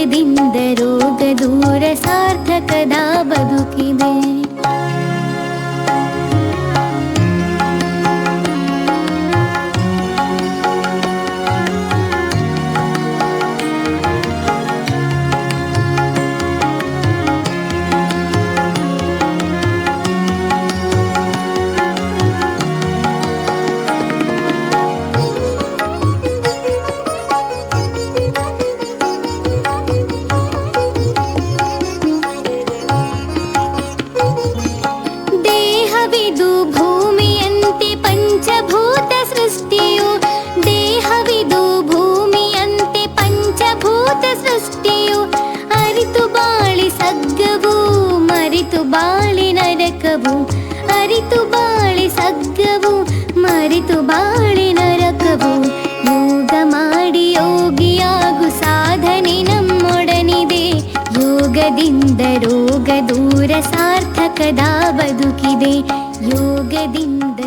ಯೋಗದಿಂದ ರೋಗ ದೂರ ಸಾರ್ಥಕದ ಬದುಕಿದೆ. ದೇಹವಿದು ಭೂಮಿಯಂತೆ ಪಂಚಭೂತ ಸೃಷ್ಟಿಯು, ದೇಹವಿದು ಭೂಮಿಯಂತೆ ಪಂಚಭೂತ ಸೃಷ್ಟಿಯು, ಅರಿತು ಬಾಳಿ ಸಗ್ಗವು ಮರಿತು ಬಾಳಿ ನರಕವು, ಅರಿತು ಬಾಳಿ ಸಗ್ಗವು ಮರಿತು ಬಾಳಿ ನರಕವು. ಯೋಗ ಮಾಡಿ ಯೋಗಿಯಾಗು ಸಾಧನೆ ನಮ್ಮೊಡನಿದೆ, ಯೋಗದಿಂದ ರೋಗ ದೂರ ಸಾರ್ಥಕದ ಬದುಕಿದೆ, ಯೋಗದಿಂದ